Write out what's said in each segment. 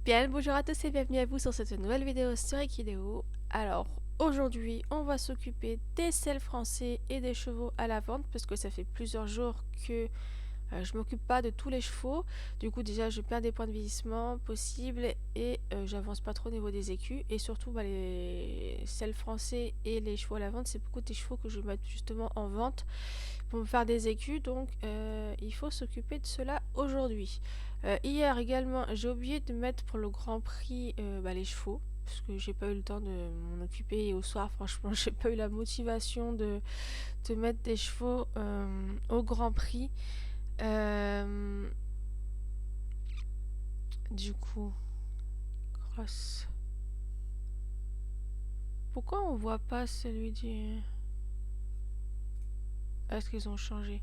Bien, bonjour à tous et bienvenue à vous sur cette nouvelle vidéo sur Equideo. Alors, aujourd'hui, on va s'occuper des selles français et des chevaux à la vente parce que ça fait plusieurs jours que je m'occupe pas de tous les chevaux. Du coup, déjà, je perds des points de vieillissement possibles et j'avance pas trop au niveau des écus. Et surtout, les selles français et les chevaux à la vente, c'est beaucoup des chevaux que je vais mettre justement en vente pour me faire des écus. Donc, il faut s'occuper de cela aujourd'hui. Hier également, j'ai oublié de mettre pour le Grand Prix les chevaux. Parce que j'ai pas eu le temps de m'en occuper et au soir, franchement, j'ai pas eu la motivation de mettre des chevaux au Grand Prix. Euh, du coup, cross. Pourquoi on voit pas celui du... Est-ce qu'ils ont changé?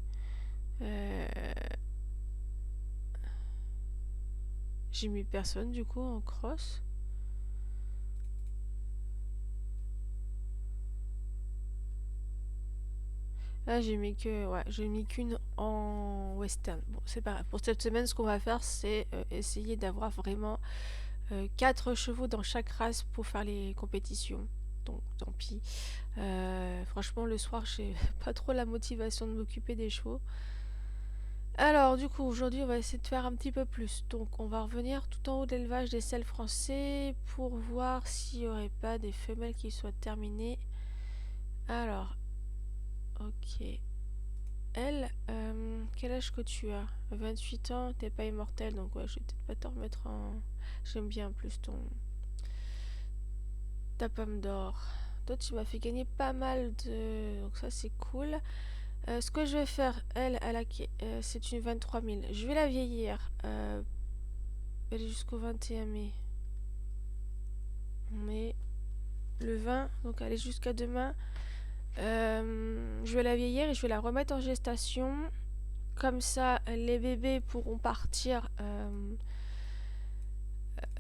J'ai mis personne du coup en cross. Là j'ai mis que ouais, j'ai mis qu'une en western. Bon, c'est pas grave. Pour cette semaine, ce qu'on va faire, c'est essayer d'avoir vraiment 4 chevaux dans chaque race pour faire les compétitions. Donc tant pis. Franchement, le soir, j'ai pas trop la motivation de m'occuper des chevaux. Alors, du coup, aujourd'hui, on va essayer de faire un petit peu plus. Donc, on va revenir tout en haut de l'élevage des selles français pour voir s'il n'y aurait pas des femelles qui soient terminées. Alors, ok. Elle, quel âge que tu as? 28 ans, t'es pas immortel, donc ouais, je vais peut-être pas te remettre en... J'aime bien plus ta pomme d'or. Toi, tu m'as fait gagner pas mal de... Donc ça, c'est cool. Ce que je vais faire, c'est une 23 000. Je vais la vieillir. Elle est jusqu'au 21 mai. On est le 20, donc elle est jusqu'à demain. Je vais la vieillir et je vais la remettre en gestation. Comme ça, les bébés pourront partir.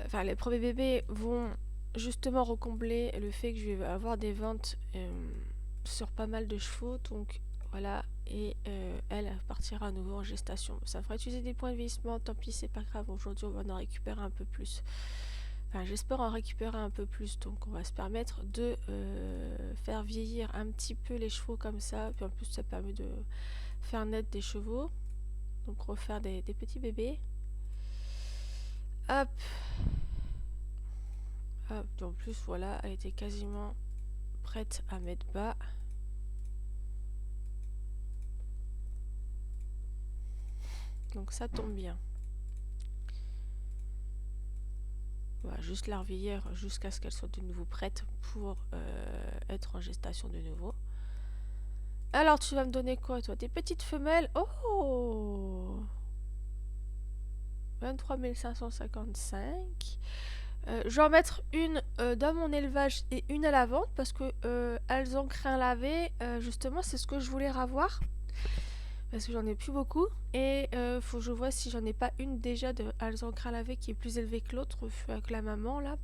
Enfin, les premiers bébés vont justement recombler le fait que je vais avoir des ventes sur pas mal de chevaux. Donc voilà. Et elle partira à nouveau en gestation. Ça fera utiliser des points de vieillissement. Tant pis, c'est pas grave. Aujourd'hui, on va en récupérer un peu plus. Enfin, j'espère en récupérer un peu plus. Donc, on va se permettre de faire vieillir un petit peu les chevaux comme ça. Puis en plus, ça permet de faire naître des chevaux. Donc, refaire des petits bébés. Hop. Hop. En plus, voilà, elle était quasiment prête à mettre bas. Donc, ça tombe bien. On va juste la revieillir jusqu'à ce qu'elle soit de nouveau prête pour être en gestation de nouveau. Alors, tu vas me donner quoi, toi? Des petites femelles? Oh! 23 555. Je vais en mettre une dans mon élevage et une à la vente parce que elles ont crin lavé. Justement, c'est ce que je voulais avoir. Parce que j'en ai plus beaucoup. Et faut que je vois si j'en ai pas une déjà de elles ont crin lavé qui est plus élevée que l'autre, avec la maman là.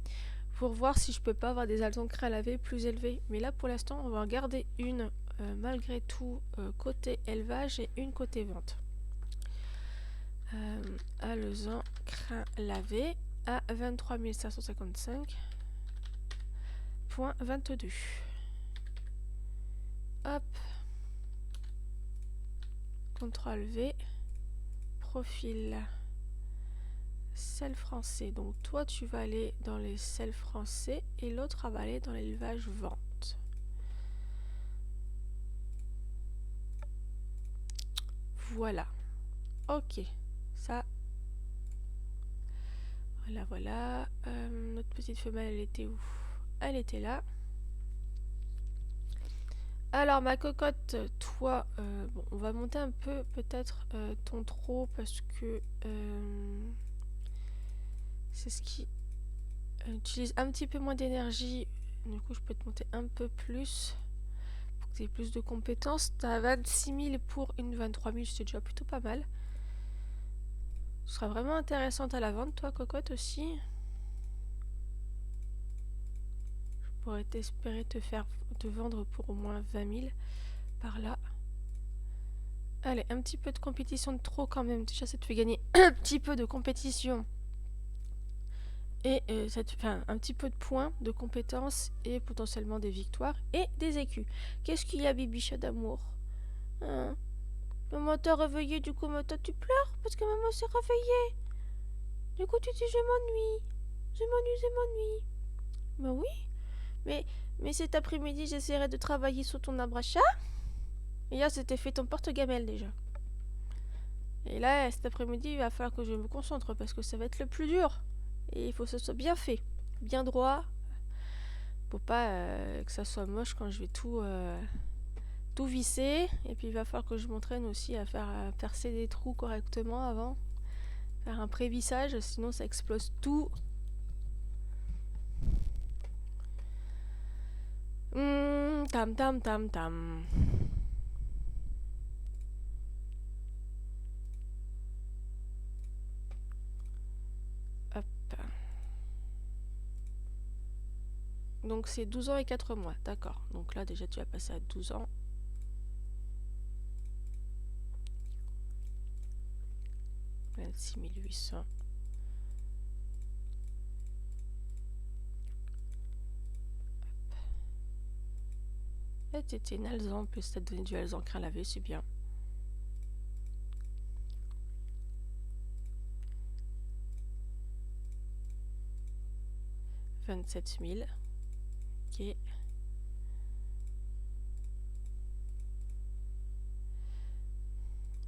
Pour voir si je peux pas avoir des elles ont crin lavé plus élevées. Mais là, pour l'instant, on va en garder une malgré tout côté élevage et une côté vente. Alezan crin lavé à 23 555.22. Hop. CTRL V. Profil. Selle français. Donc toi tu vas aller dans les selles français et l'autre va aller dans l'élevage vente. Voilà. Ok. Ça. Voilà, voilà. Notre petite femelle, elle était où? Elle était là. Alors ma cocotte, toi, bon, on va monter un peu peut-être ton trot parce que c'est ce qui utilise un petit peu moins d'énergie. Du coup, je peux te monter un peu plus pour que tu aies plus de compétences. Tu as 26 000 pour une 23 000, c'est déjà plutôt pas mal. Ce sera vraiment intéressante à la vente, toi, cocotte aussi. Je pourrais t'espérer te vendre pour au moins 20 000 par là. Allez, un petit peu de compétition de trop quand même. Déjà, ça te fait gagner un petit peu de compétition et un petit peu de points, de compétences et potentiellement des victoires et des écus. Qu'est-ce qu'il y a, Bibicha d'amour? Hein? Maman t'a réveillé, du coup, maintenant tu pleures parce que maman s'est réveillée. Du coup, tu dis je m'ennuie. Je m'ennuie. Bah oui, mais cet après-midi, j'essaierai de travailler sur ton arbre à chat. Et là, c'était fait ton porte-gamelle déjà. Et là, cet après-midi, il va falloir que je me concentre parce que ça va être le plus dur. Et il faut que ce soit bien fait, bien droit, pour pas que ça soit moche quand je vais tout visser. Et puis il va falloir que je m'entraîne aussi à faire percer des trous correctement avant. Faire un prévissage, sinon ça explose tout. Tam tam tam tam. Hop. Donc c'est 12 ans et 4 mois, d'accord. Donc là déjà tu vas passer à 12 ans. « 26 800. Et t'étais une alzan, en plus t'as donné du alzan crin lavé, c'est bien. « 27 000. Ok.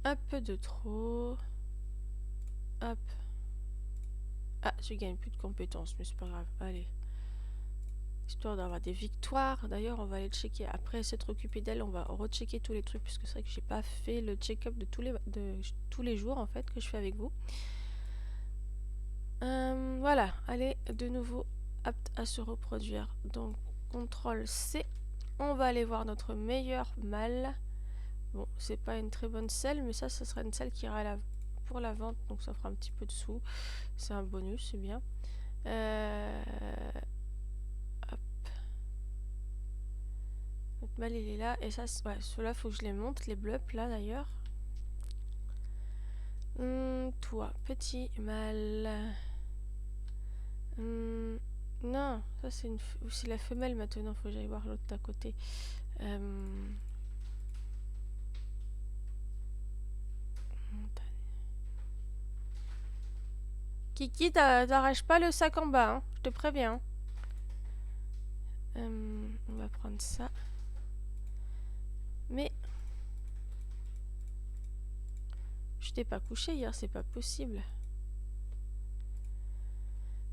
Un peu de trop. Hop. Ah, je gagne plus de compétences, mais c'est pas grave. Allez. Histoire d'avoir des victoires. D'ailleurs, on va aller checker. Après s'être occupé d'elle, on va rechecker tous les trucs, puisque c'est vrai que j'ai pas fait le check-up de tous les jours, en fait, que je fais avec vous. Voilà. Allez, de nouveau, apte à se reproduire. Donc, CTRL C. On va aller voir notre meilleur mâle. Bon, c'est pas une très bonne selle, mais ça sera une selle qui ira pour la vente, donc ça fera un petit peu de sous. C'est un bonus, c'est bien. Hop. Notre mâle, il est là. Et ça, ouais, ceux-là, faut que je les monte, les bleus, là, d'ailleurs. Toi, petit mâle. Non, ça, c'est la femelle, maintenant. Faut que j'aille voir l'autre à côté. Kiki, t'arraches pas le sac en bas, hein, je te préviens. On va prendre ça. Mais je t'ai pas couché hier, c'est pas possible.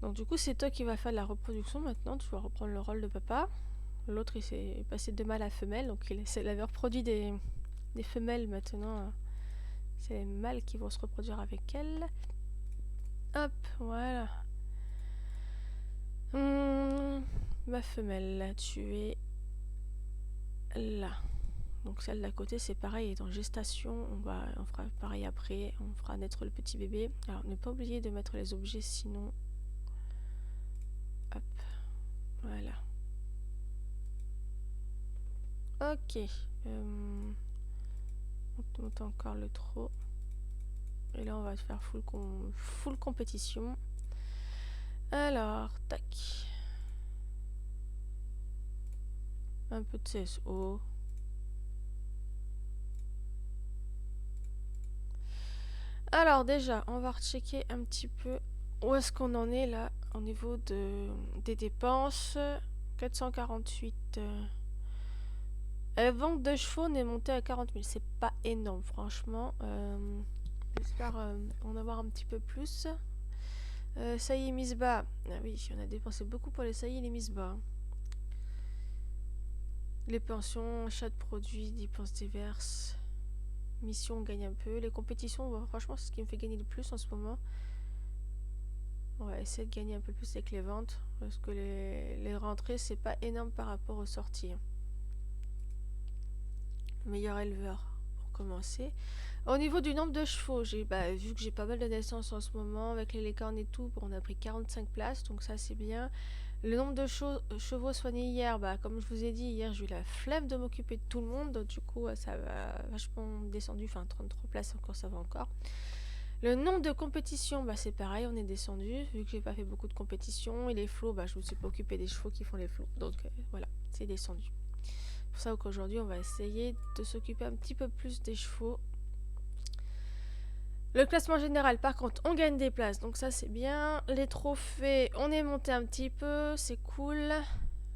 Donc du coup, c'est toi qui vas faire la reproduction maintenant. Tu vas reprendre le rôle de papa. L'autre, il s'est passé de mâle à femelle, donc il avait reproduit des femelles maintenant. C'est les mâles qui vont se reproduire avec elle. Hop, voilà. Ma femelle, tu es là. Donc celle d'à côté, c'est pareil, elle est en gestation. On fera pareil après. On fera naître le petit bébé. Alors, ne pas oublier de mettre les objets, sinon... Hop, voilà. Ok. On monte encore le trop. Et là, on va faire full compétition. Alors, tac. Un peu de CSO. Alors déjà, on va rechecker un petit peu où est-ce qu'on en est là au niveau des dépenses. 448. La vente de chevaux, on est monté à 40 000. C'est pas énorme, franchement. J'espère en avoir un petit peu plus. Ça y est, mise bas. Ah oui, on a dépensé beaucoup pour les ça y est, les mises bas. Les pensions, achat de produits, dépenses diverses. Mission, on gagne un peu. Les compétitions, bon, franchement, c'est ce qui me fait gagner le plus en ce moment. On va essayer de gagner un peu plus avec les ventes. Parce que les rentrées, c'est pas énorme par rapport aux sorties. Meilleur éleveur pour commencer. Au niveau du nombre de chevaux, vu que j'ai pas mal de naissances en ce moment, avec les licornes et tout, on a pris 45 places, donc ça c'est bien. Le nombre de chevaux soignés hier, comme je vous ai dit, hier j'ai eu la flemme de m'occuper de tout le monde, donc du coup ça va vachement descendu, enfin 33 places encore, ça va encore. Le nombre de compétitions, bah c'est pareil, on est descendu, vu que j'ai pas fait beaucoup de compétitions. Et les flots, bah je me suis pas occupée des chevaux qui font les flots. Donc voilà, c'est descendu. C'est pour ça qu'aujourd'hui, on va essayer de s'occuper un petit peu plus des chevaux. Le classement général, par contre, on gagne des places, donc ça c'est bien. Les trophées, on est monté un petit peu, c'est cool.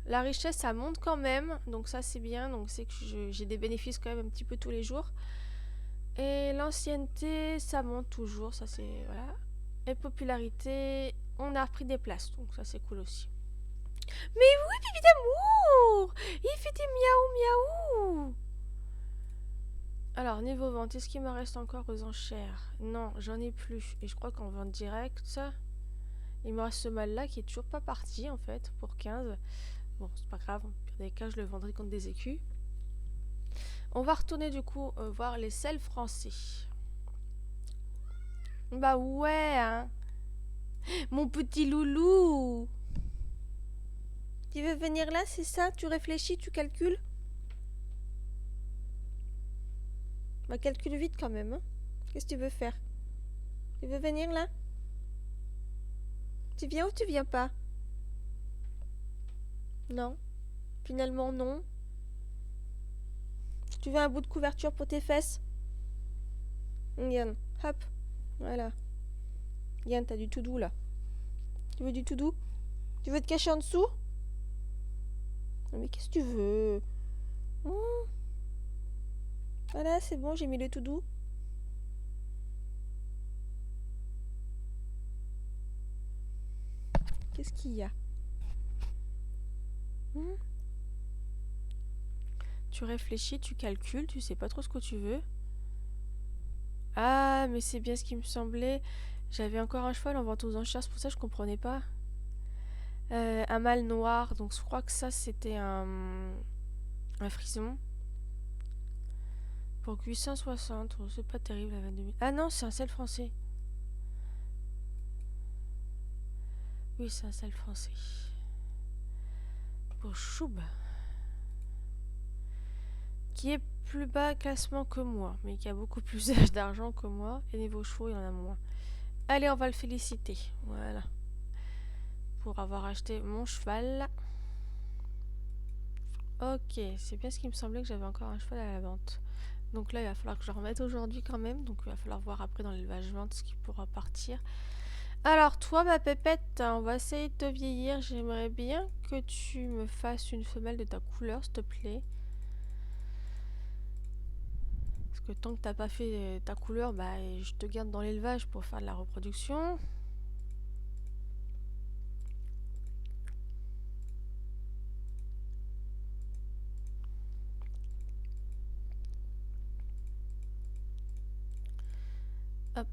La richesse, ça monte quand même, donc ça c'est bien. Donc c'est que j'ai des bénéfices quand même un petit peu tous les jours. Et l'ancienneté, ça monte toujours, ça c'est... Voilà. Et popularité, on a repris des places, donc ça c'est cool aussi. Mais oui, bébé d'amour! Il fait des miaou miaou! Alors, niveau vente, est-ce qu'il me reste encore aux enchères? Non, j'en ai plus. Et je crois qu'en vente directe, il me reste ce mâle-là qui est toujours pas parti, en fait, pour 15. Bon, c'est pas grave, au pire des cas, je le vendrai contre des écus. On va retourner, du coup, voir les selles français. Bah ouais, hein. Mon petit loulou! Tu veux venir là, c'est ça? Tu réfléchis, tu calcules? Bah calcule vite quand même, hein. Qu'est-ce que tu veux faire? Tu veux venir là? Tu viens ou tu viens pas? Non. Finalement non. Tu veux un bout de couverture pour tes fesses? Yann, hop. Voilà. Yann, t'as du tout doux là. Tu veux du tout doux? Tu veux te cacher en dessous? Non, mais qu'est-ce que tu veux? Voilà, c'est bon, j'ai mis le tout doux. Qu'est-ce qu'il y a? Tu réfléchis, tu calcules, tu sais pas trop ce que tu veux. Ah, mais c'est bien ce qui me semblait. J'avais encore un cheval en vente aux enchères, c'est pour ça que je comprenais pas. Un mâle noir, donc je crois que ça c'était un frison. Pour 860, oh, c'est pas terrible à 22 000. Ah non, c'est un sel français. Oui, c'est un sel français. Pour Choub. Qui est plus bas classement que moi, mais qui a beaucoup plus d'argent que moi. Et niveau chevaux, il en a moins. Allez, on va le féliciter. Voilà. Pour avoir acheté mon cheval. Ok, c'est bien ce qui me semblait que j'avais encore un cheval à la vente. Donc là, il va falloir que je le remette aujourd'hui quand même. Donc il va falloir voir après dans l'élevage-vente ce qui pourra partir. Alors toi, ma pépette, on va essayer de te vieillir. J'aimerais bien que tu me fasses une femelle de ta couleur, s'il te plaît. Parce que tant que t'as pas fait ta couleur, bah je te garde dans l'élevage pour faire de la reproduction. Hop.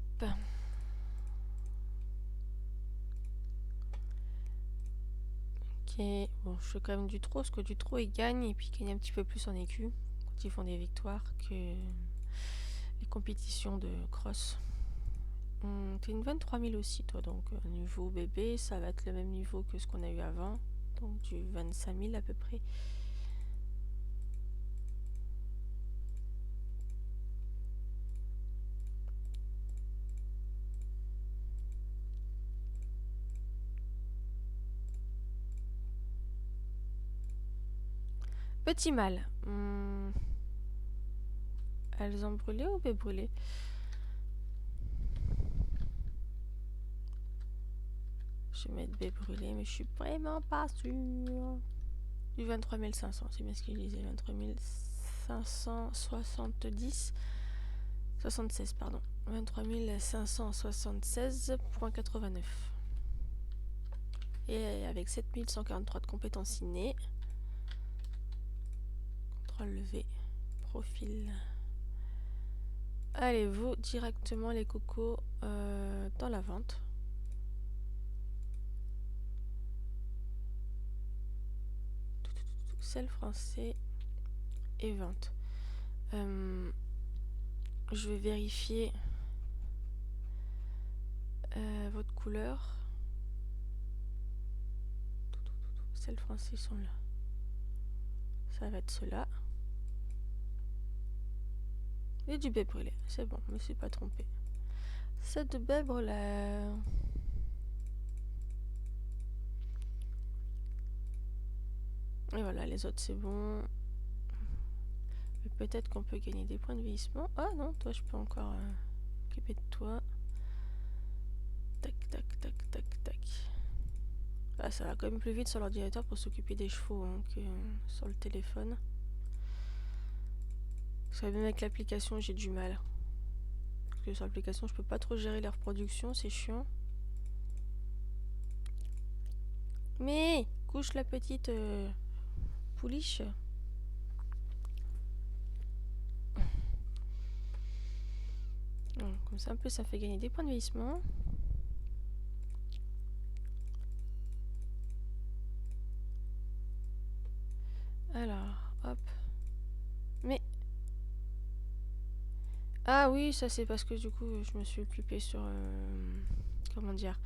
Ok, bon, je fais quand même du trot, parce que du trot, ils gagnent, et puis ils gagnent un petit peu plus en écu, quand ils font des victoires, que les compétitions de cross. T'es une 23 000 aussi, toi, donc niveau bébé, ça va être le même niveau que ce qu'on a eu avant, donc du 25 000 à peu près. Petit mâle. Elles ont brûlé ou bé brûlé? Je vais mettre bé brûlé, mais je suis vraiment pas sûre. Du 23 500, c'est bien ce que je disais. 23 570. 76, pardon. 23 576,89. Et avec 7143 de compétences innées. CTRL V. Profil. Allez, vous, directement les cocos dans la vente. Sel français et vente. Je vais vérifier votre couleur. Sel français sont là. Ça va être ceux-là. Et du bé brûlé. C'est bon, je me suis pas trompée. Cette bèbre là. Et voilà, les autres c'est bon. Peut-être qu'on peut gagner des points de vieillissement. Ah non, toi je peux encore m'occuper de toi. Tac, tac, tac, tac, tac. Ah, ça va quand même plus vite sur l'ordinateur pour s'occuper des chevaux hein, que sur le téléphone. Parce que même avec l'application j'ai du mal. Parce que sur l'application je peux pas trop gérer la reproduction, c'est chiant. Mais couche la petite pouliche. Comme ça, un peu, ça fait gagner des points de vieillissement. Alors, hop. Mais... Ah oui, ça c'est parce que du coup, je me suis occupée sur... comment dire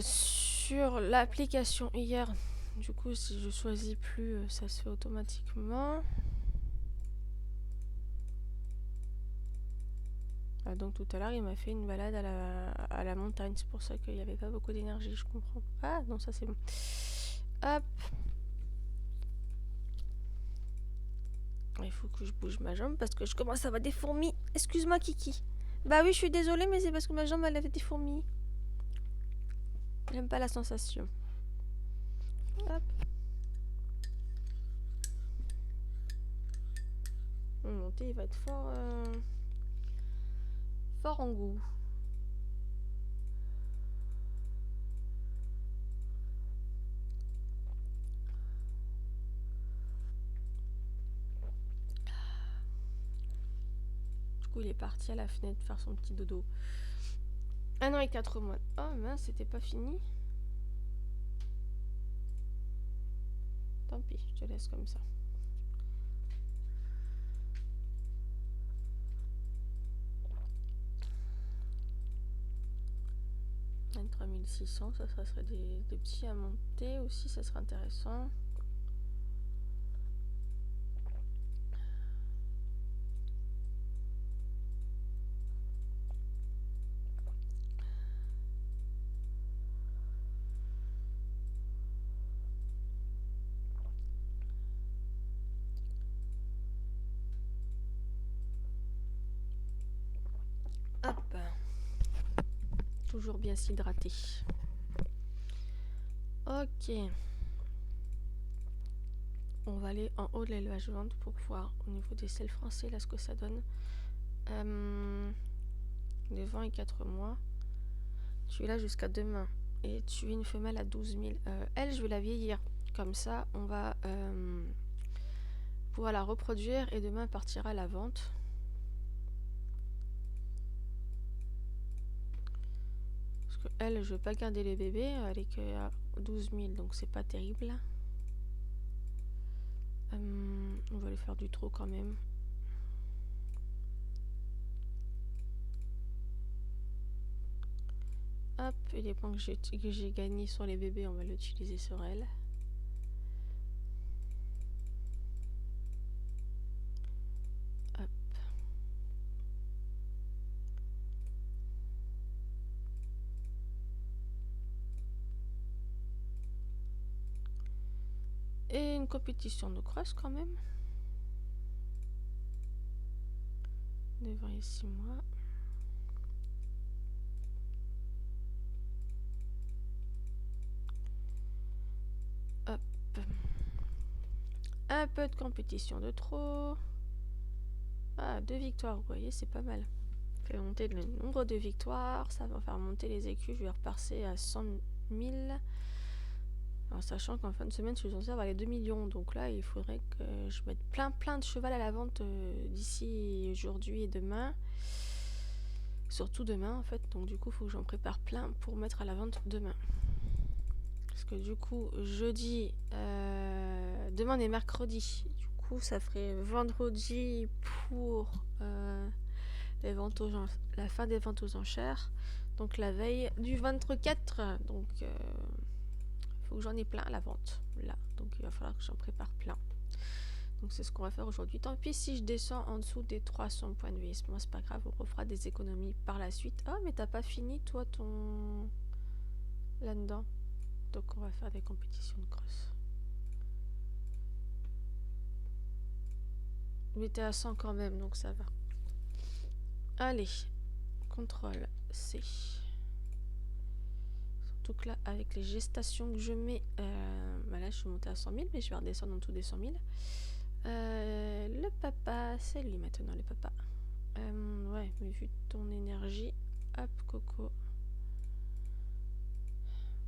sur l'application hier. Du coup, si je choisis plus, ça se fait automatiquement. Ah, donc tout à l'heure, il m'a fait une balade à la montagne. C'est pour ça qu'il n'y avait pas beaucoup d'énergie, je comprends. Ah non, ça c'est bon. Hop. Il faut que je bouge ma jambe parce que je commence à avoir des fourmis. Excuse-moi, Kiki. Bah oui, je suis désolée, mais c'est parce que ma jambe, elle avait des fourmis. J'aime pas la sensation. Hop. Mon thé, il va être fort en goût. Du coup, il est parti à la fenêtre faire son petit dodo. 1 an et 4 mois. Oh mince, c'était pas fini. Tant pis, je te laisse comme ça. « 3600, ça serait des petits à monter aussi, ça serait intéressant. Hop. Toujours bien s'hydrater. Ok. On va aller en haut de l'élevage vente pour voir au niveau des selles français là ce que ça donne. De 20 et 4 mois. Tu es là jusqu'à demain. Et tu es une femelle à 12 000. Elle, je vais la vieillir. Comme ça, on va pouvoir la reproduire et demain elle partira à la vente. Parce que elle, je vais pas garder les bébés. Elle est qu'à 12 000, donc c'est pas terrible. On va lui faire du trot quand même. Hop, et les points que j'ai gagnés sur les bébés, on va l'utiliser sur elle. Hop. Et une compétition de cross quand même. 9 ans et 6 mois. Hop. Un peu de compétition de trop. Ah, 2 victoires, vous voyez, c'est pas mal. Fait monter le nombre de victoires, ça va faire monter les écus, je vais repasser à 100 000. En sachant qu'en fin de semaine, je suis censée avoir les 2 millions. Donc là, il faudrait que je mette plein de cheval à la vente d'ici aujourd'hui et demain. Surtout demain, en fait. Donc du coup, il faut que j'en prépare plein pour mettre à la vente demain. Parce que du coup, jeudi... demain, on est mercredi. Du coup, ça ferait vendredi pour les ventes la fin des ventes aux enchères. Donc la veille du 24. Donc... faut que j'en ai plein à la vente là, donc il va falloir que j'en prépare plein. Donc c'est ce qu'on va faire aujourd'hui. Tant pis si je descends en dessous des 300 points de vieillissement, c'est pas grave, on refera des économies par la suite. Ah mais t'as pas fini toi ton... là-dedans. Donc on va faire des compétitions de cross. Mais t'es à 100 quand même, donc ça va. Allez, contrôle C. Surtout que là, avec les gestations que je mets, bah là je suis montée à 100 000, mais je vais redescendre en dessous des 100 000. Le papa, c'est lui maintenant, le papa. Ouais, mais vu ton énergie, hop, Coco.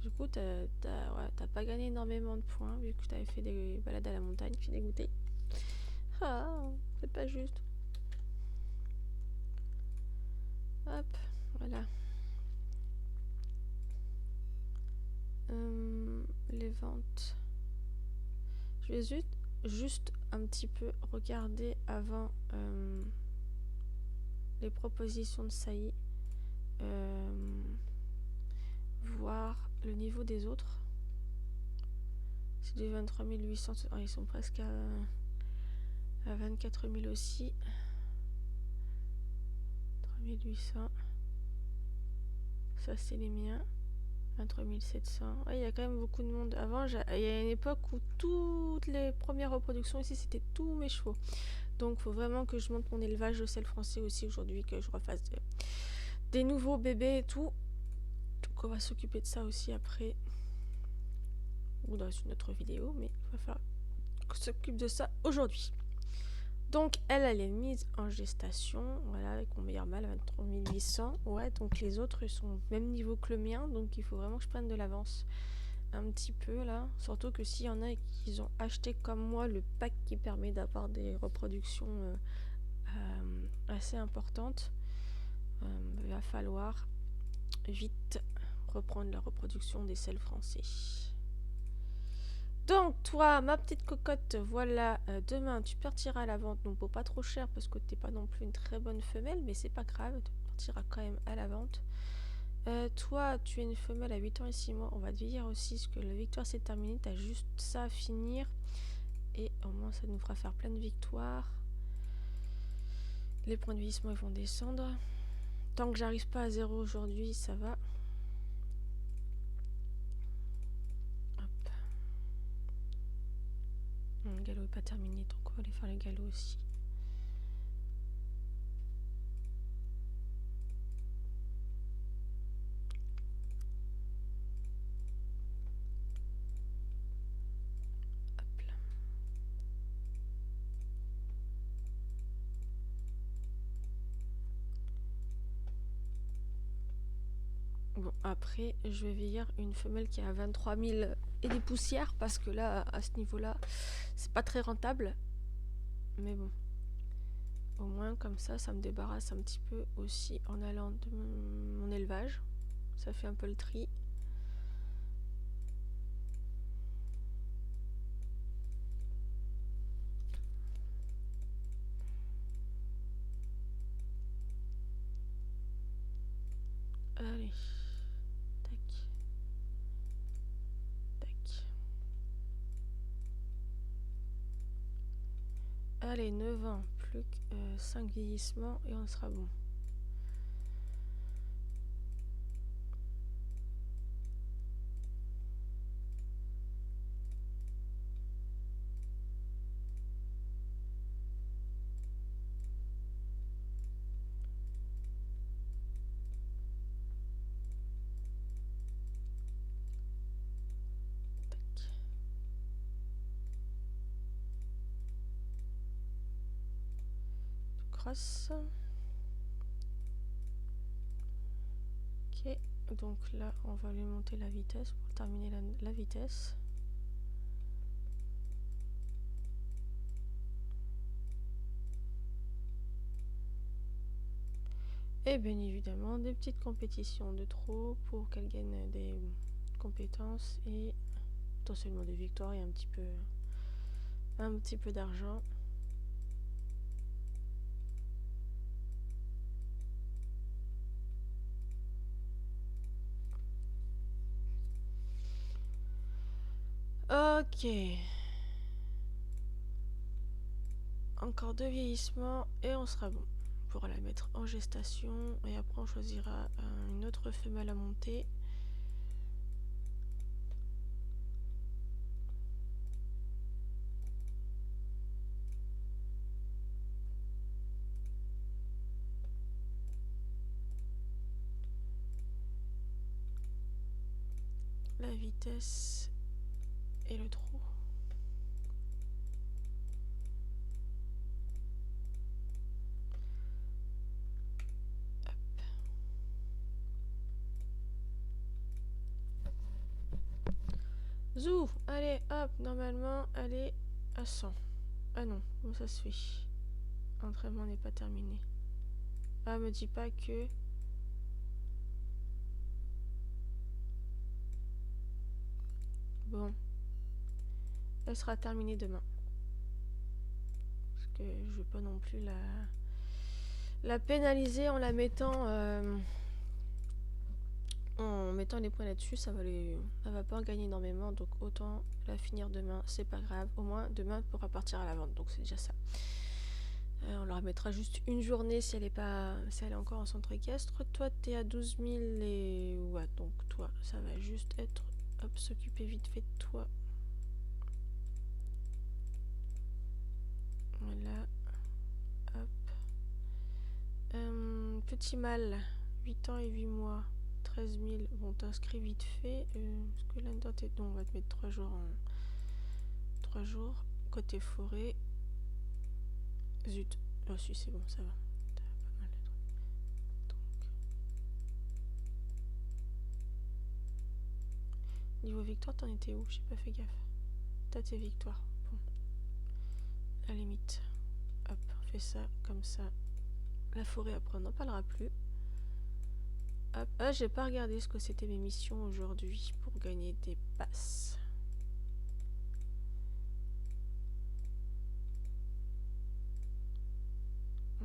Du coup, t'as pas gagné énormément de points, vu que t'avais fait des balades à la montagne, je suis dégoûtée. Ah, c'est pas juste. Hop, voilà. Les ventes. Je vais juste un petit peu regarder avant les propositions de Saï. Voir le niveau des autres. C'est du 23 800. Oh, ils sont presque à 24 000 aussi. 3800. Ça, c'est les miens. 23 700. Ouais, il y a quand même beaucoup de monde. Avant, il y a une époque où toutes les premières reproductions ici, c'était tous mes chevaux. Donc, il faut vraiment que je monte mon élevage de sel français aussi aujourd'hui, que je refasse des nouveaux bébés et tout. Donc, on va s'occuper de ça aussi après. Ou dans une autre vidéo, mais il va falloir qu'on s'occupe de ça aujourd'hui. Donc, elle est mise en gestation, voilà, avec mon meilleur mâle, 23 800. Ouais, donc les autres, ils sont au même niveau que le mien, donc il faut vraiment que je prenne de l'avance un petit peu, là. Surtout que s'il y en a qui ont acheté comme moi le pack qui permet d'avoir des reproductions assez importantes, il va falloir vite reprendre la reproduction des sels français. Donc toi, ma petite cocotte, voilà, demain tu partiras à la vente, donc pour pas trop cher parce que t'es pas non plus une très bonne femelle, mais c'est pas grave, tu partiras quand même à la vente. Toi, tu es une femelle à 8 ans et 6 mois, on va te vieillir aussi, parce que la victoire c'est terminé, t'as juste ça à finir, et au moins ça nous fera faire plein de victoires. Les points de vieillissement ils vont descendre. Tant que j'arrive pas à 0 aujourd'hui, ça va. Hop. Le galop est pas terminé, donc on va aller faire le galop aussi. Hop là. Bon, après, je vais vieillir une femelle qui a 23 000 et des poussières, parce que là, à ce niveau-là, c'est pas très rentable. Mais bon, au moins comme ça me débarrasse un petit peu aussi en allant de mon élevage. Ça fait un peu le tri. Allez, tac, tac. Allez, 9 ans, plus que 5 vieillissements et on sera bon. Tac. Cross. Ok, donc là, on va lui monter la vitesse pour terminer la vitesse. Et bien évidemment, des petites compétitions de trop pour qu'elle gagne des compétences et potentiellement des victoires et un petit peu d'argent. Ok. encore 2 vieillissements et on sera bon. On pourra la mettre en gestation et après on choisira une autre femelle à monter. La vitesse et le trot. Zou, allez, hop, normalement, elle est à 100. Ah non, comment ça se fait? L'entraînement n'est pas terminé. Ah, me dis pas que... Bon. Elle sera terminée demain. Parce que je veux pas non plus la pénaliser en la mettant... en mettant les points là-dessus, elle va pas en gagner énormément, donc autant la finir demain, c'est pas grave. Au moins, demain, elle pourra partir à la vente, donc c'est déjà ça. On leur mettra juste une journée si elle est encore en centre équestre. Toi, t'es à 12 000 et... Ouais, donc toi, ça va juste être... Hop, s'occuper vite fait de toi. Voilà. Hop. Petit mâle, 8 ans et 8 mois. 13 000. Bon, t'inscris vite fait. Parce que là-dedans, non, on va te mettre 3 jours en... 3 jours. Côté forêt. Zut. Oh, si, c'est bon, ça va. T'as pas mal de trucs. Donc. Niveau victoire, t'en étais où? J'ai pas fait gaffe. T'as tes victoires. Bon. À la limite. Hop, on fait ça, comme ça. La forêt, après, on n'en parlera plus. Hop. Ah, j'ai pas regardé ce que c'était mes missions aujourd'hui pour gagner des passes.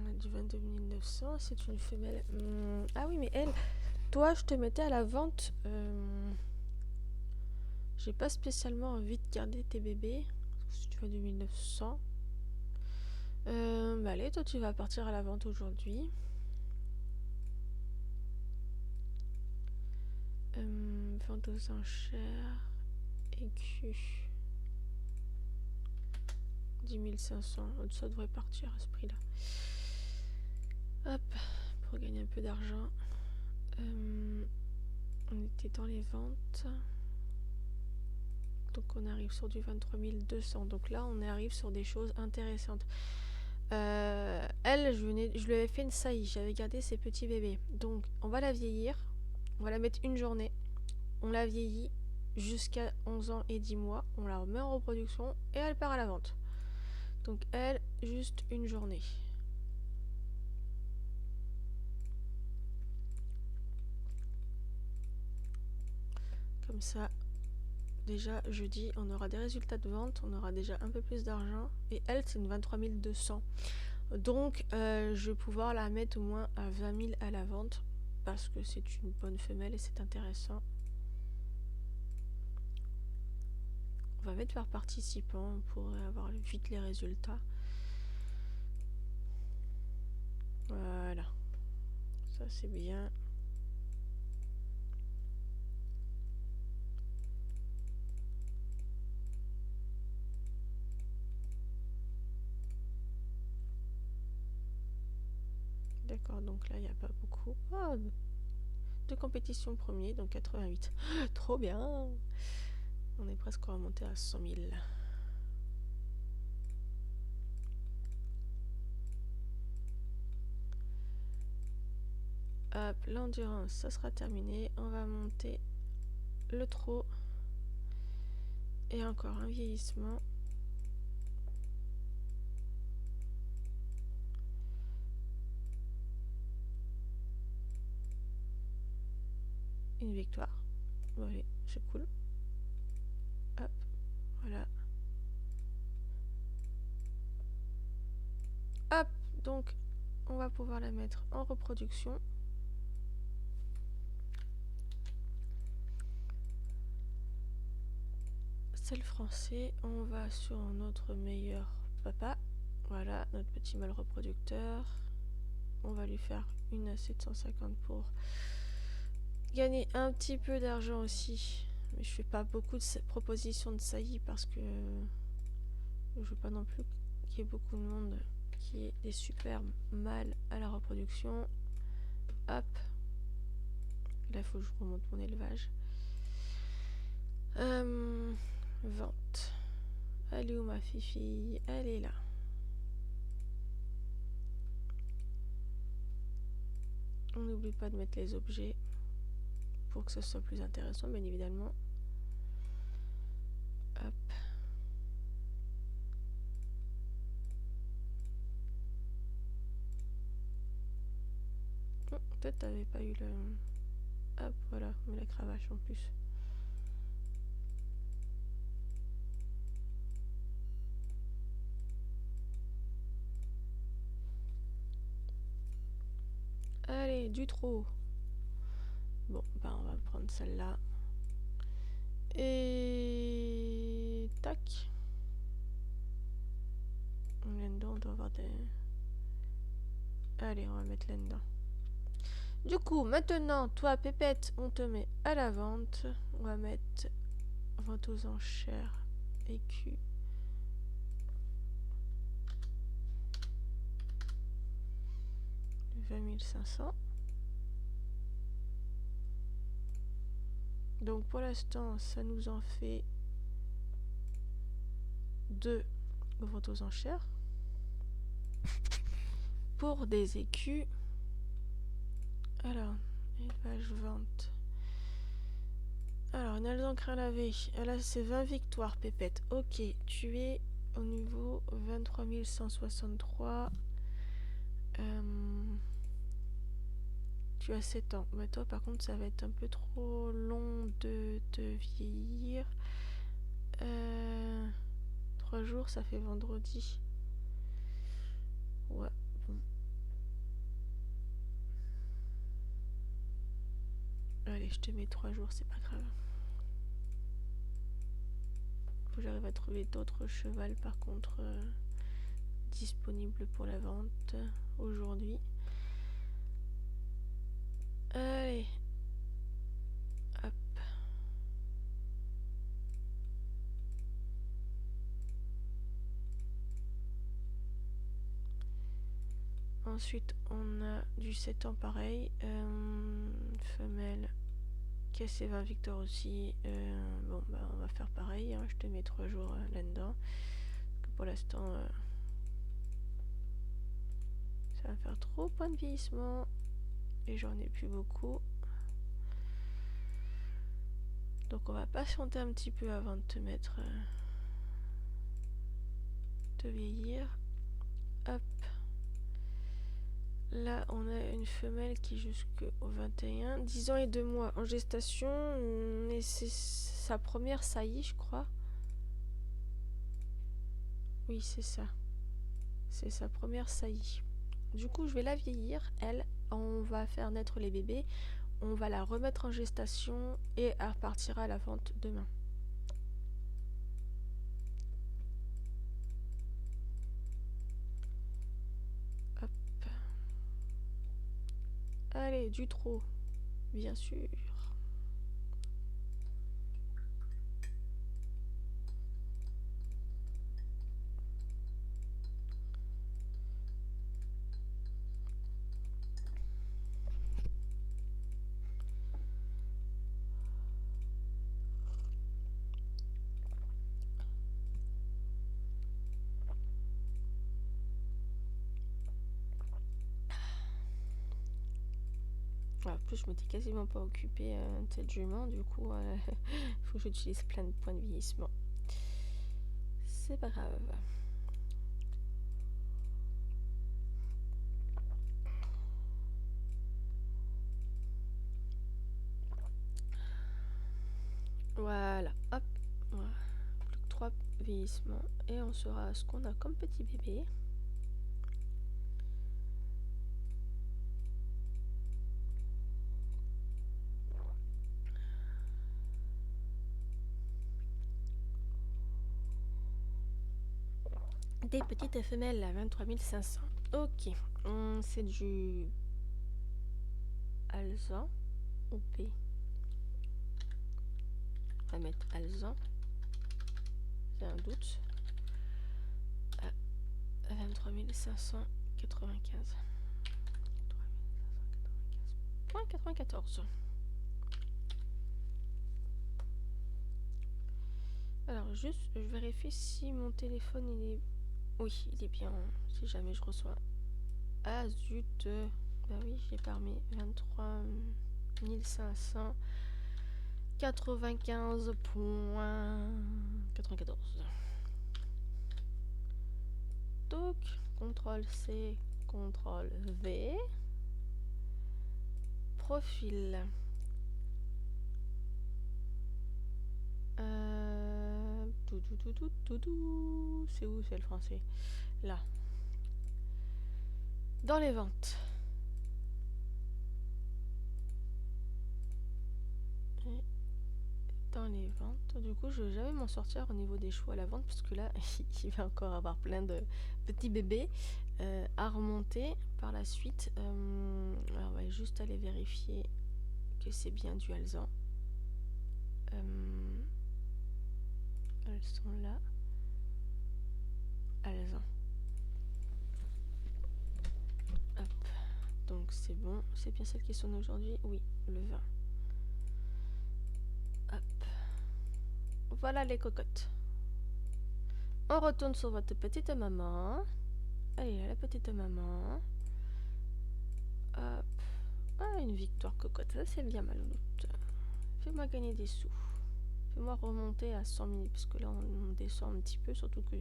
On a du 22 900, c'est une femelle. Ah oui, mais elle, toi, je te mettais à la vente. J'ai pas spécialement envie de garder tes bébés. Si tu vas 2900. Bah allez, toi, tu vas partir à la vente aujourd'hui. Vente aux enchères. Écu. 10 500. Ça devrait partir à ce prix-là. Hop, pour gagner un peu d'argent. On était dans les ventes. Donc on arrive sur du 23 200. Donc là, on arrive sur des choses intéressantes. Elle, je lui avais fait une saillie. J'avais gardé ses petits bébés. Donc on va la vieillir. On va la mettre une journée. On la vieillit jusqu'à 11 ans et 10 mois. On la remet en reproduction et elle part à la vente. Donc elle, juste une journée. Comme ça, déjà jeudi, on aura des résultats de vente. On aura déjà un peu plus d'argent. Et elle, c'est une 23 200. Donc je vais pouvoir la mettre au moins à 20 000 à la vente. Parce que c'est une bonne femelle et c'est intéressant. On va mettre par participant pour avoir vite les résultats. Voilà. Ça c'est bien. D'accord, donc là il n'y a pas beaucoup. Oh, de compétition premier, donc 88. Trop bien. On est presque remonté à 100 000. Hop, l'endurance, ça sera terminé. On va monter le trot. Et encore un vieillissement. Une victoire. Bon, allez, c'est cool. Hop, voilà. Hop, donc on va pouvoir la mettre en reproduction. C'est le français. On va sur notre meilleur papa. Voilà, notre petit mâle reproducteur. On va lui faire une à 750 pour gagner un petit peu d'argent aussi. Mais je fais pas beaucoup de propositions de saillie parce que je veux pas non plus qu'il y ait beaucoup de monde qui ait des super mâles à la reproduction. Hop. Là, il faut que je remonte mon élevage. Vente. Elle est où ma fifi? Elle est là. On n'oublie pas de mettre les objets pour que ce soit plus intéressant, bien évidemment. Hop. Oh, peut-être t'avais pas eu le... Hop, voilà, mais la cravache en plus. Allez, du trop. Bon, bah on va prendre celle-là. Et... Tac. Là-dedans, on doit avoir des... Allez, on va mettre là-dedans. Du coup, maintenant, toi, Pépette, on te met à la vente. On va mettre vente aux enchères. écu. 20 500. Donc pour l'instant, ça nous en fait 2 ventes aux enchères. Pour des écus. Alors, élevage, vente. Alors, une alze d'encre à laver. Là, c'est 20 victoires, Pépette. Ok, tu es au niveau 23 163. Tu as 7 ans. Mais toi, par contre, ça va être un peu trop long de te vieillir. 3 jours, ça fait vendredi. Ouais, bon. Allez, je te mets 3 jours, c'est pas grave. Faut que j'arrive à trouver d'autres chevals, par contre, disponibles pour la vente aujourd'hui. Allez. Hop. Ensuite, on a du 7 ans pareil. Femelle. Cassé 20 victoires aussi. Bon, bah, on va faire pareil. Hein. Je te mets 3 jours là-dedans. Pour l'instant, ça va faire trop point de vieillissement. Et j'en ai plus beaucoup. Donc, on va patienter un petit peu avant de te mettre. De vieillir. Hop. Là, on a une femelle qui jusqu'au 21, 10 ans et 2 mois en gestation, mais c'est sa première saillie, je crois. Oui, c'est ça. C'est sa première saillie. Du coup, je vais la vieillir, elle. On va faire naître les bébés. On va la remettre en gestation et elle repartira à la vente demain. Hop. Allez, du trot, bien sûr. En plus, je m'étais quasiment pas occupée de cette jument, du coup, faut que j'utilise plein de points de vieillissement. C'est pas grave. Voilà, hop, voilà. Plus que 3 vieillissements et on saura ce qu'on a comme petit bébé. Des petites femelles à 23 500. Ok, c'est du alezan ou P. On va mettre alezan. C'est un doute. 23 595. 93,94. Alors juste, je vérifie si mon téléphone il est... Oui, il est bien, si jamais je reçois... Ah zut. Bah oui, j'ai pas remis 23 595,94. Donc, CTRL C, CTRL V. Profil. C'est où c'est le français? Là. Dans les ventes. Et dans les ventes. Du coup, je vais jamais m'en sortir au niveau des chevaux à la vente parce que là, il va encore avoir plein de petits bébés à remonter par la suite. Alors, on va juste aller vérifier que c'est bien du alezan. Elles sont là. Alezan. Hop. Donc c'est bon. C'est bien celle qui sonne aujourd'hui? Oui, le 20. Hop. Voilà les cocottes. On retourne sur votre petite maman. Allez, la petite maman. Hop. Ah, une victoire cocotte. Ça, c'est bien Maloute. Fais-moi gagner des sous. Fais-moi remonter à 100 000. Parce que là, on descend un petit peu. Surtout que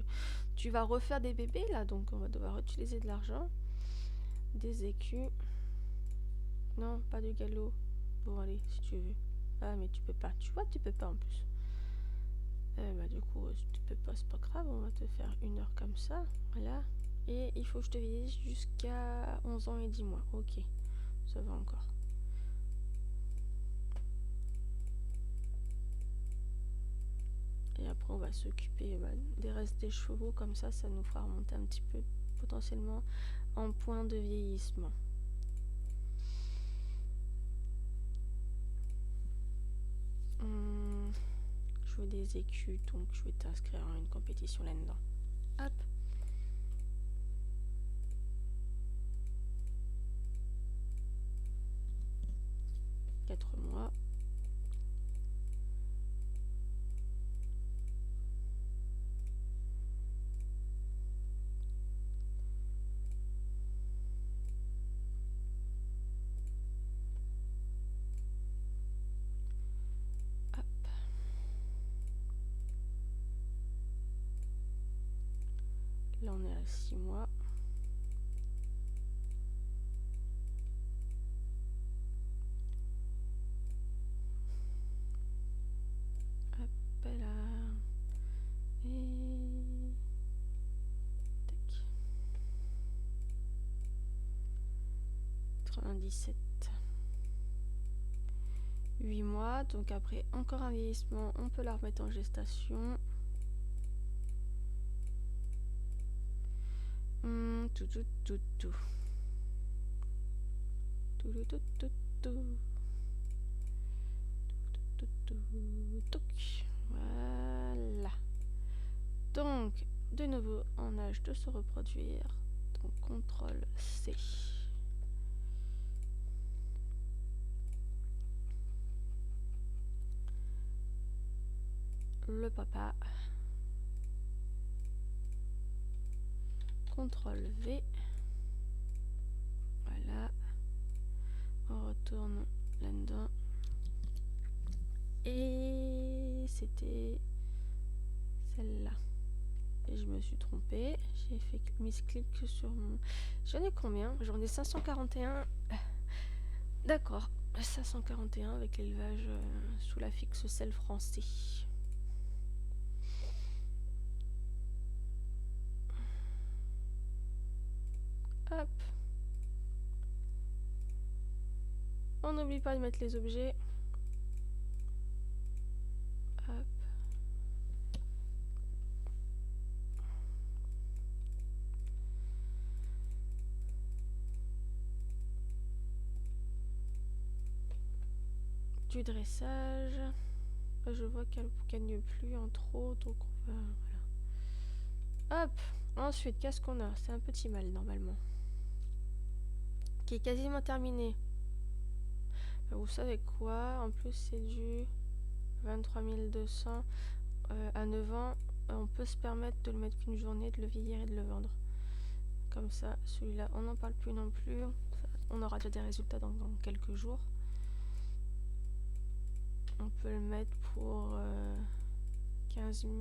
tu vas refaire des bébés, là. Donc, on va devoir utiliser de l'argent. Des écus. Non, pas de galop. Bon, allez, si tu veux. Ah, mais tu peux pas. Tu vois, tu peux pas en plus. Bah, du coup, si tu peux pas, c'est pas grave. On va te faire 1 heure comme ça. Voilà. Et il faut que je te vise jusqu'à 11 ans et 10 mois. Ok. Ça va encore. Et après, on va s'occuper des restes des chevaux. Comme ça nous fera remonter un petit peu potentiellement en point de vieillissement. Je veux des écus, donc je vais t'inscrire à une compétition là-dedans. Hop. Mois. Hop. Là, on est à 6 mois. Hop là. Et... tac. 97. 8 mois, donc après encore un vieillissement, on peut la remettre en gestation. Tout. Voilà. Donc, de nouveau en âge de se reproduire. Donc, CTRL C. Le papa. CTRL V. Voilà. On retourne là-dedans. Et c'était celle-là. Et je me suis trompée. J'ai fait misclic sur mon... J'en ai combien? J'en ai 541. D'accord. 541 avec l'élevage sous la fixe sel français. Hop. On n'oublie pas de mettre les objets. Hop. du dressage. Je vois qu'elle gagne plus en trop, donc on va... Voilà. Hop. Ensuite, qu'est-ce qu'on a? C'est un petit mâle normalement. Qui est quasiment terminé. Vous savez quoi? En plus, c'est du 23 200 à 9 ans. On peut se permettre de le mettre qu'une journée, de le vieillir et de le vendre. Comme ça, celui-là, on n'en parle plus non plus. On aura déjà des résultats dans quelques jours. On peut le mettre pour 15 000.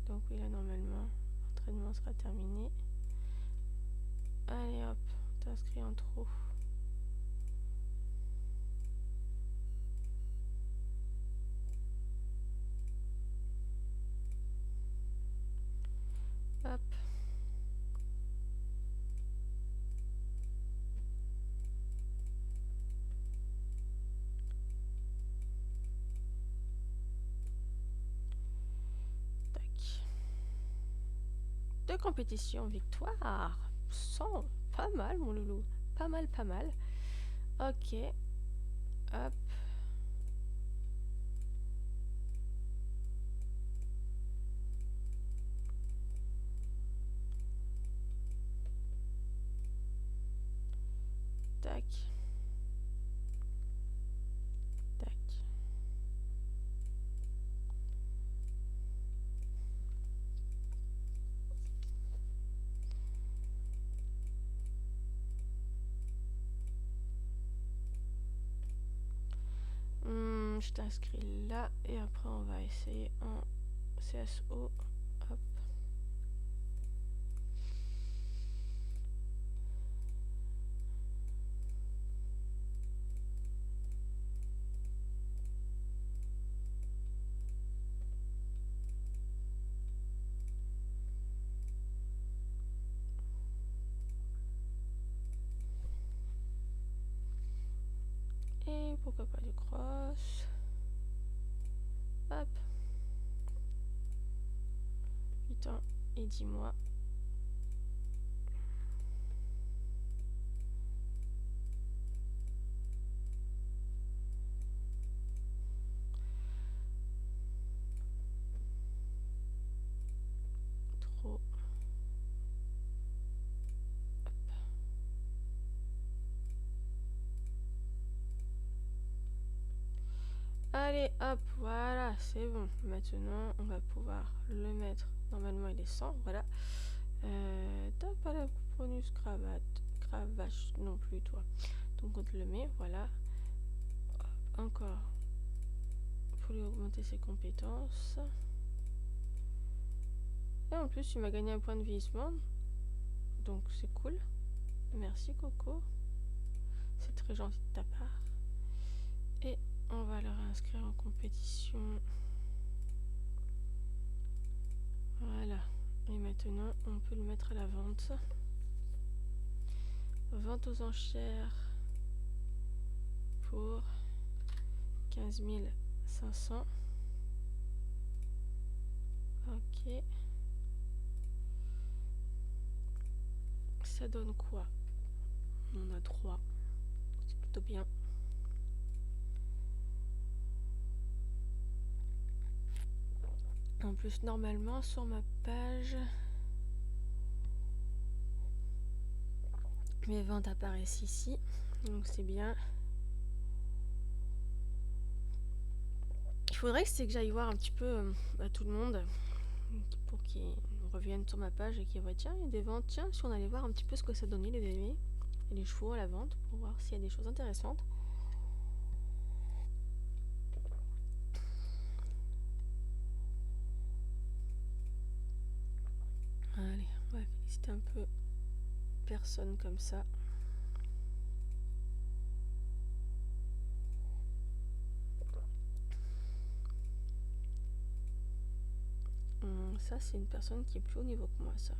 Donc oui, là, normalement, l'entraînement sera terminé. Allez hop, t'inscris en trop. Hop. Tac. 2 compétitions, victoire. 100. Pas mal, mon loulou. Pas mal, pas mal. Ok. Hop. Tac. Tac. Je t'inscris là et après on va essayer en CSO. Hop. Et pourquoi pas du cross. Hop. 8 ans et 10 mois. Trop. Allez, hop, voilà, c'est bon. Maintenant, on va pouvoir le mettre. Normalement, il est 100, voilà. T'as pas la bonus cravate. Cravache non plus, toi. Donc, on te le met, voilà. Hop, encore. Faut lui augmenter ses compétences. Et en plus, il m'a gagné un point de vieillissement. Donc, c'est cool. Merci, Coco. C'est très gentil de ta part. Et on va le réinscrire en compétition. Voilà. Et maintenant, on peut le mettre à la vente. Vente aux enchères pour 15 500. Ok. Ça donne quoi? On a 3. C'est plutôt bien. En plus, normalement, sur ma page, mes ventes apparaissent ici. Donc c'est bien. Il faudrait que j'aille voir un petit peu tout le monde pour qu'ils reviennent sur ma page et qu'ils voient tiens, il y a des ventes. Tiens, si on allait voir un petit peu ce que ça donnait les bébés et les chevaux à la vente pour voir s'il y a des choses intéressantes. Allez, on va féliciter un peu personne comme ça. Ça, c'est une personne qui est plus haut niveau que moi, ça.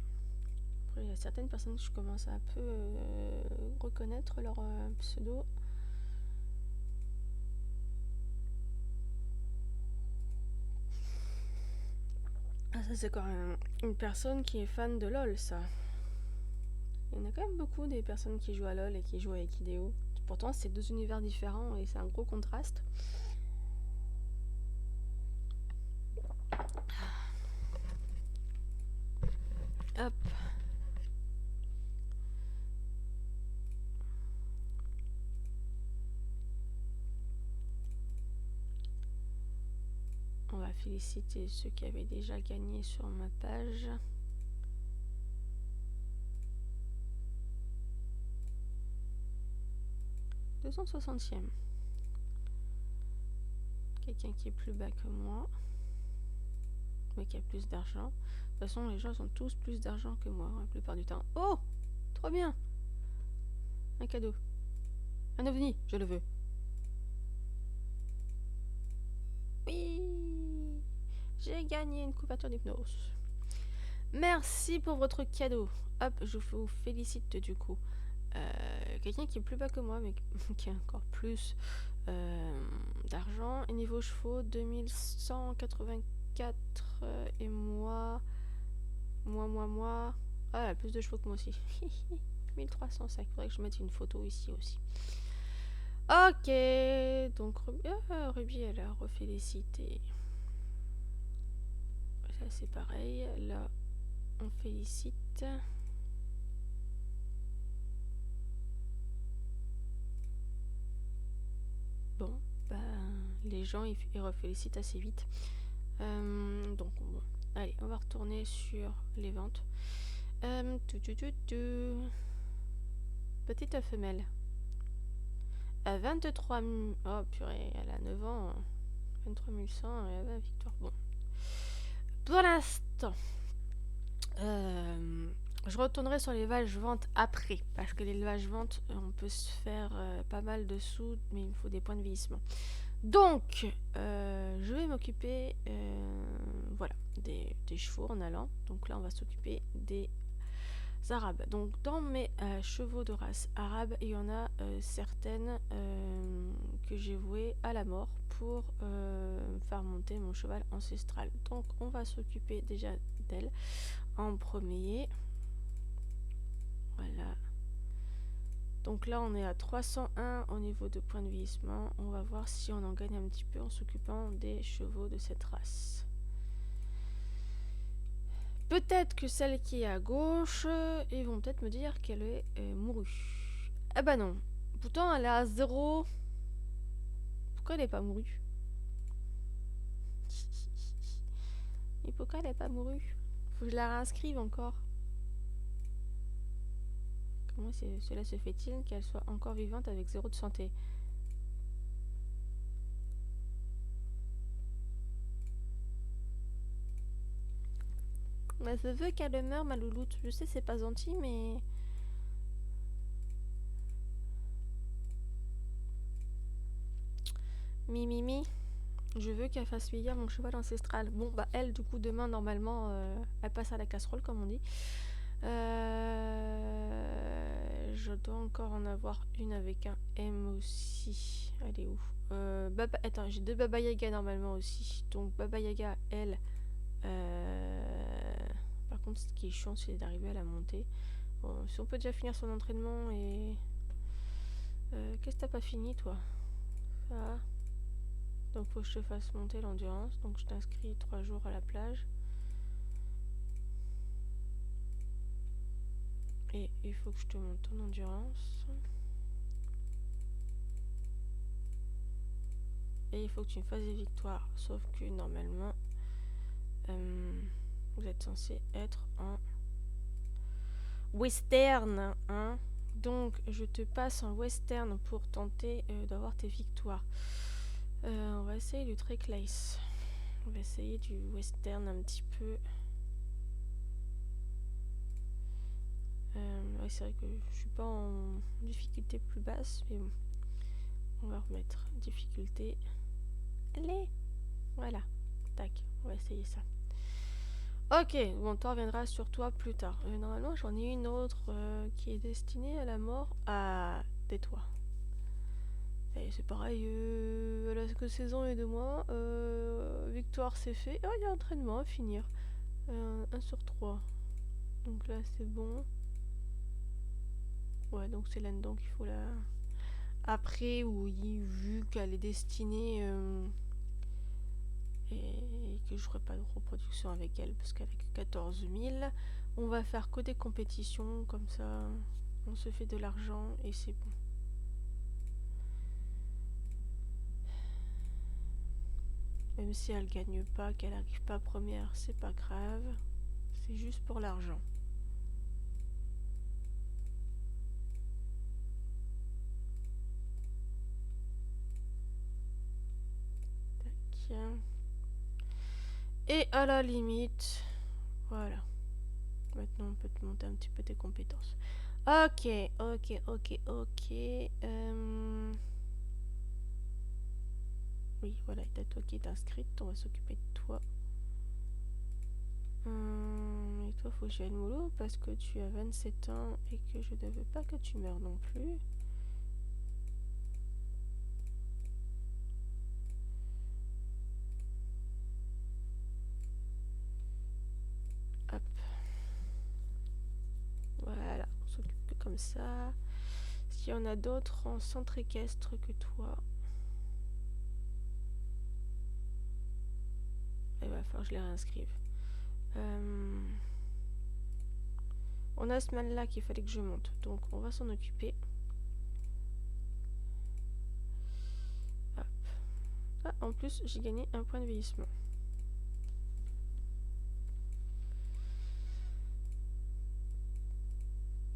Après, il y a certaines personnes que je commence à un peu reconnaître leur pseudo. Ah, ça, c'est quand même une personne qui est fan de LOL, ça. Il y en a quand même beaucoup des personnes qui jouent à LoL et qui jouent avec Hideo. Pourtant, c'est deux univers différents et c'est un gros contraste. Hop. On va féliciter ceux qui avaient déjà gagné sur ma page. « 260e. Quelqu'un qui est plus bas que moi, mais qui a plus d'argent. De toute façon, les gens ont tous plus d'argent que moi, la plupart du temps. Oh, trop bien! Un cadeau. Un ovni, je le veux. Oui! J'ai gagné une couverture d'hypnose. Merci pour votre cadeau. Hop, je vous félicite du coup. Quelqu'un qui est plus bas que moi, mais qui a encore plus d'argent. Et niveau chevaux, 2184 et moi. Ah, elle a plus de chevaux que moi aussi. 1305. Faudrait que je mette une photo ici aussi. Ok, donc Ruby, elle a refélicité. Ça c'est pareil. Là, on félicite. Bon, ben, les gens ils refélicitent assez vite. Donc bon, allez, on va retourner sur les ventes. Petite femelle. À 23 000... Oh purée, elle a 9 ans. 23 100 et elle a victoire. Bon. Pour l'instant, je retournerai sur les vaches ventes après. Parce que les vaches ventes, on peut se faire pas mal de sous, mais il me faut des points de vieillissement. Donc, je vais m'occuper voilà, des chevaux en allant. Donc là, on va s'occuper des arabes. Donc, dans mes chevaux de race arabe, il y en a certaines que j'ai vouées à la mort pour faire monter mon cheval ancestral. Donc, on va s'occuper déjà d'elle en premier. Voilà. Donc là, on est à 301 au niveau de points de vieillissement. On va voir si on en gagne un petit peu en s'occupant des chevaux de cette race. Peut-être que celle qui est à gauche, ils vont peut-être me dire qu'elle est mourue. Ah bah non. Pourtant, elle est à 0. Pourquoi elle n'est pas mourue? Et pourquoi elle n'est pas mourue? Faut que je la réinscrive encore. Comment cela se fait-il qu'elle soit encore vivante avec 0 de santé? Bah, je veux qu'elle meure, ma louloute. Je sais, c'est pas gentil, mais... Mimimi. Je veux qu'elle fasse vieillir mon cheval ancestral. Bon, bah, elle, du coup, demain, normalement, elle passe à la casserole, comme on dit. Je dois encore en avoir une avec un M aussi. Elle est où? Attends, j'ai deux Baba Yaga normalement aussi. Donc, Baba Yaga, elle... Par contre, ce qui est chiant, c'est d'arriver à la monter. Bon, si on peut déjà finir son entraînement et... Qu'est-ce que t'as pas fini, toi? Ça. Donc, faut que je te fasse monter l'endurance. Donc, je t'inscris 3 jours à la plage. Et il faut que je te monte ton endurance. Et il faut que tu me fasses des victoires. Sauf que, normalement... vous êtes censé être en western, hein. Donc je te passe en western pour tenter d'avoir tes victoires. On va essayer du trick lace. On va essayer du western un petit peu. Ouais, c'est vrai que je suis pas en difficulté plus basse, mais bon. On va remettre difficulté. Allez, voilà, tac, on va essayer ça. Ok, bon, toi reviendra sur toi plus tard. Normalement, j'en ai une autre qui est destinée à la mort. Ah, tais-toi. C'est pareil, elle a que 16 ans et 2 mois. Victoire, c'est fait. Oh, il y a entraînement à finir. 1 sur 3. Donc là, c'est bon. Ouais, donc c'est là-dedans qu'il faut la... Après, oui, vu qu'elle est destinée... et que je ferai pas de reproduction avec elle parce qu'elle a que 14 000, on va faire que des compétitions, comme ça on se fait de l'argent et c'est bon. Même si elle gagne pas, qu'elle arrive pas première, c'est pas grave, c'est juste pour l'argent. Tac. Et à la limite, voilà. Maintenant on peut te monter un petit peu tes compétences. Ok, ok, ok, ok. Oui, voilà, t'as toi qui est inscrite, on va s'occuper de toi. Et toi, faut que j'aille le mollo parce que tu as 27 ans et que je ne veux pas que tu meurs non plus. Hop. Voilà, on s'occupe que comme ça. S'il y en a d'autres en centre équestre que toi, il va falloir que je les réinscrive. On a ce mal là qu'il fallait que je monte, donc on va s'en occuper. Hop. Ah, en plus, j'ai gagné un point de vieillissement.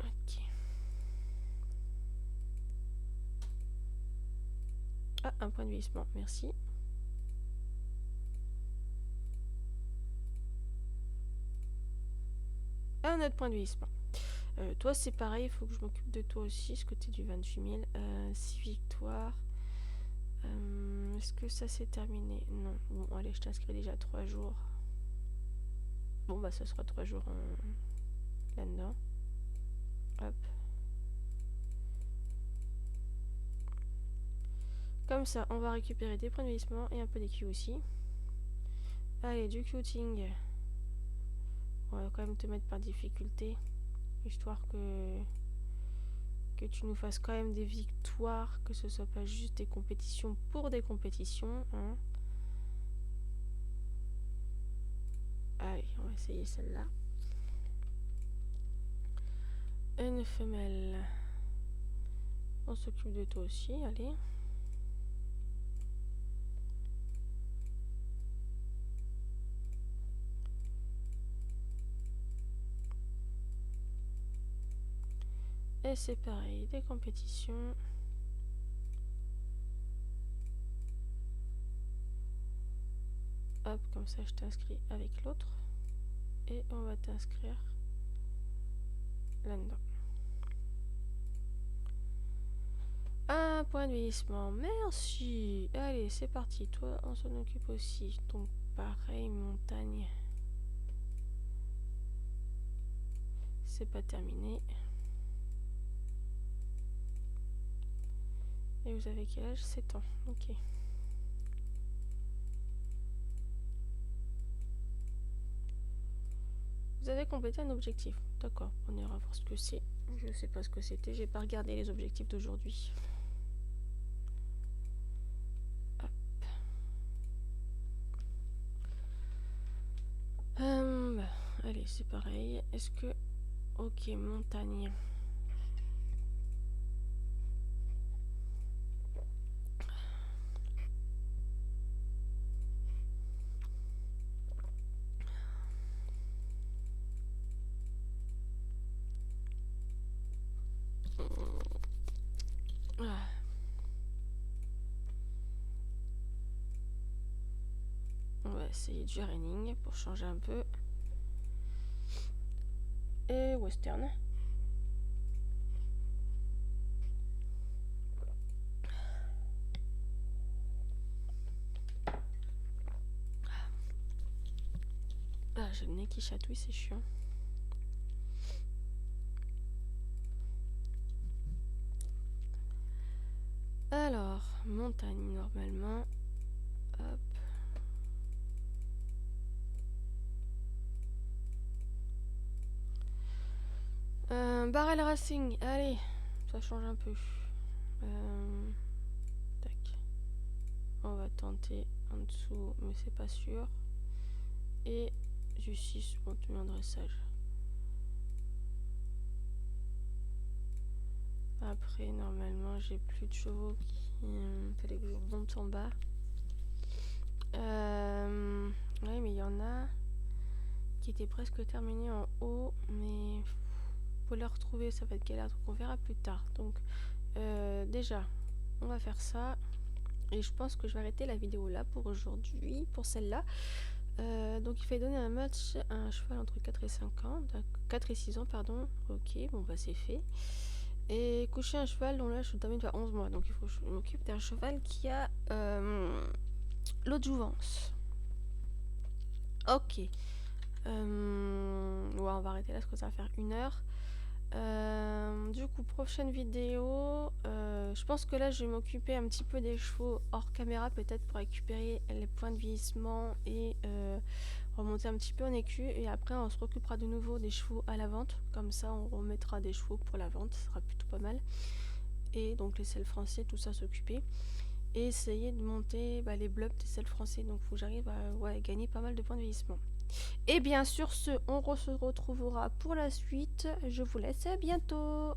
Ok. Ah, un point de vieillissement, merci. Un autre point de vieillissement. Toi, c'est pareil, il faut que je m'occupe de toi aussi, ce côté du 28 000. 6 victoires. Est-ce que ça c'est terminé? Non. Bon, allez, je t'inscris déjà 3 jours. Bon, bah, ça sera 3 jours là-dedans. Hop. Comme ça, on va récupérer des points de vieillissement et un peu d'EQ aussi. Allez, du queuing. On va quand même te mettre par difficulté, histoire que tu nous fasses quand même des victoires, que ce soit pas juste des compétitions pour des compétitions. Hein. Allez, on va essayer celle-là. Une femelle. On s'occupe de toi aussi, allez. Et c'est pareil, des compétitions. Hop, comme ça je t'inscris avec l'autre. Et on va t'inscrire là-dedans. Un point de vieillissement, merci. Allez, c'est parti, toi on s'en occupe aussi. Donc pareil, montagne. C'est pas terminé. Et vous avez quel âge? 7 ans, ok. Vous avez complété un objectif, d'accord, on ira voir ce que c'est. Je sais pas ce que c'était, j'ai pas regardé les objectifs d'aujourd'hui. Allez, c'est pareil. Est-ce que... Ok, montagne. Ah. On va essayer du running pour changer un peu. Et western. Ah, j'ai le nez qui chatouille, c'est chiant. Alors, montagne normalement. Hop. Barrel racing, allez. ça change un peu. Tac. On va tenter en dessous, mais c'est pas sûr. Et du 6 contenu en dressage. Après, normalement, j'ai plus de chevaux qui... fallait que je remonte en bas. Oui, mais il y en a qui étaient presque terminés en haut, mais pour les retrouver, ça va être galère, donc on verra plus tard. Donc, déjà, on va faire ça. Et je pense que je vais arrêter la vidéo là pour aujourd'hui, pour celle-là. Donc il fallait donner un match à un cheval entre 4 et 5 ans, 4 et 6 ans, pardon. Ok, bon bah c'est fait. Et coucher un cheval dont l'âge termine à 11 mois. Donc il faut que je m'occupe d'un cheval qui a l'eau de jouvence. Ok. Ouais, on va arrêter là parce que ça va faire 1 heure. Du coup, prochaine vidéo, je pense que là je vais m'occuper un petit peu des chevaux hors caméra, peut-être pour récupérer les points de vieillissement et remonter un petit peu en écu. Et après, on se recoupera de nouveau des chevaux à la vente. Comme ça, on remettra des chevaux pour la vente, ce sera plutôt pas mal. Et donc, les selles français, tout ça s'occuper. Et essayer de monter les blobs des selles français. Donc, il faut que j'arrive à gagner pas mal de points de vieillissement. Et bien sûr, on se retrouvera pour la suite. Je vous laisse, à bientôt.